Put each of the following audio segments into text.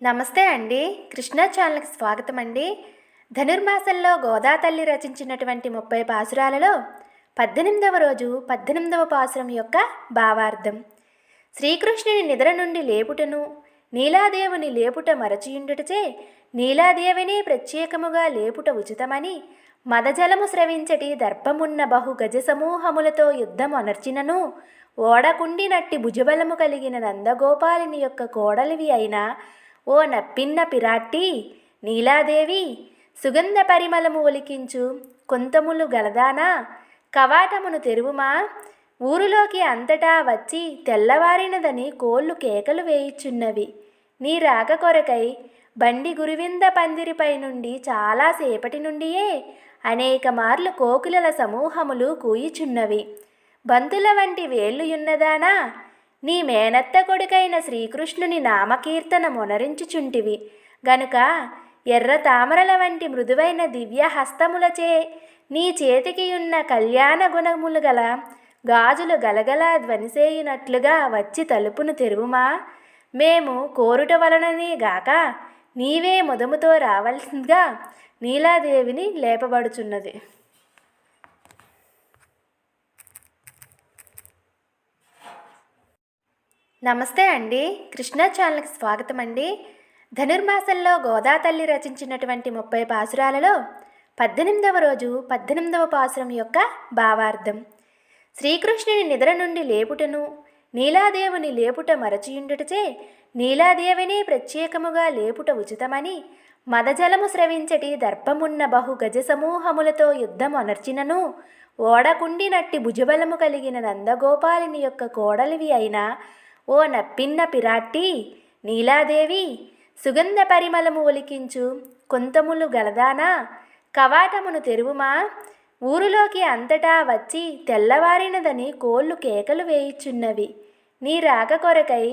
నమస్తే అండి. కృష్ణా ఛానల్కి స్వాగతం అండి. ధనుర్మాసంలో గోదా తల్లి రచించినటువంటి 30 పాసురాలలో 18వ రోజు 18వ పాసురం యొక్క భావార్థం. శ్రీకృష్ణుని నిద్ర నుండి లేపుటను నీలాదేవుని లేపుట మరచియుండుటచే నీలాదేవిని ప్రత్యేకముగా లేపుట ఉచితమని మదజలము స్రవించటి దర్పమున్న బహు గజ సమూహములతో యుద్ధం అనర్చినను ఓడకుండినట్టి భుజబలము కలిగిన నందగోపాలిని యొక్క కోడలివి అయినా ఓ నప్పిన్న పిరాట్టి నీలాదేవి సుగంధ పరిమళము ఒలికించు కొంతములు గలదానా కవాటమును తెరువుమా ఊరులోకి అంతటా వచ్చి తెల్లవారినదని కోళ్ళు కేకలు వేయిచున్నవి. నీ రాక కొరకై బండి గురువింద పందిరిపై నుండి చాలాసేపటి నుండియే అనేక మార్లు కోకిలల సమూహములు కూయిచున్నవి. బంతుల వంటి వేళ్ళుయున్నదానా నీ మేనత్త కొడుకైన శ్రీకృష్ణుని నామకీర్తన మొనరించుచుంటివి గనుక ఎర్ర తామరల వంటి మృదువైన దివ్య హస్తములచే నీ చేతికియున్న కళ్యాణ గుణములు గల గాజులు గలగలా ధ్వనిసేయునట్లుగా వచ్చి తలుపును తెరువుమా. మేము కోరుట వలననే గాక నీవే ముదముతో రావలసిందిగా నీలాదేవిని లేపబడుచున్నది. నమస్తే అండి. కృష్ణా ఛానల్కి స్వాగతం అండి. ధనుర్మాసంలో గోదా తల్లి రచించినటువంటి 30 పాసురాలలో 18వ రోజు 18వ పాసురం యొక్క భావార్థం. శ్రీకృష్ణుని నిద్ర నుండి లేపుటను నీలాదేవుని లేపుట మరచియుండుటచే నీలాదేవిని ప్రత్యేకముగా లేపుట ఉచితమని మదజలము స్రవించటి దర్పమున్న బహు గజ సమూహములతో యుద్ధం అనర్చినను ఓడకుండినట్టి భుజబలము కలిగిన నందగోపాలిని యొక్క కోడలివి అయినా ఓ నప్పిన్న పిరాట్టి నీలాదేవి సుగంధ పరిమళము ఒలికించు కొంతములు గలదానా కవాటమును తెరువుమా ఊరులోకి అంతటా వచ్చి తెల్లవారినదని కోళ్ళు కేకలు వేయిచున్నవి. నీ రాక కొరకై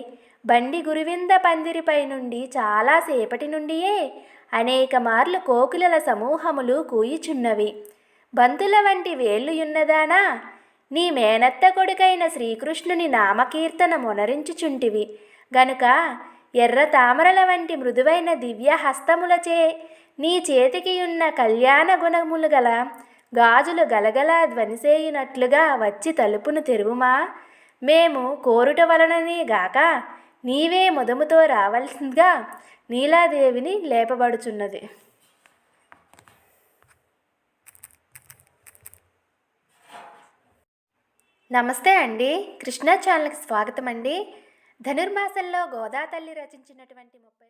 బండి గురువింద పందిరిపై నుండి చాలాసేపటి నుండియే అనేక మార్లు కోకిలల సమూహములు కూయిచున్నవి. బంతుల వంటి వేళ్ళుయున్నదానా నీ మేనత్త కొడుకైన శ్రీకృష్ణుని నామకీర్తన మొనరించుచుంటివి గనుక ఎర్ర తామరల వంటి మృదువైన దివ్య హస్తములచే నీ చేతికియున్న కళ్యాణ గుణములు గల గాజులు గలగలా ధ్వనిసేయునట్లుగా వచ్చి తలుపును తెరువుమా. మేము కోరుట వలననే గాక నీవే ముదముతో రావలసిందిగా నీలాదేవిని లేపబడుచున్నది. నమస్తే అండి. కృష్ణా ఛానల్కి స్వాగతం అండి. ధనుర్మాసంలో గోదా తల్లి రచించినటువంటి 30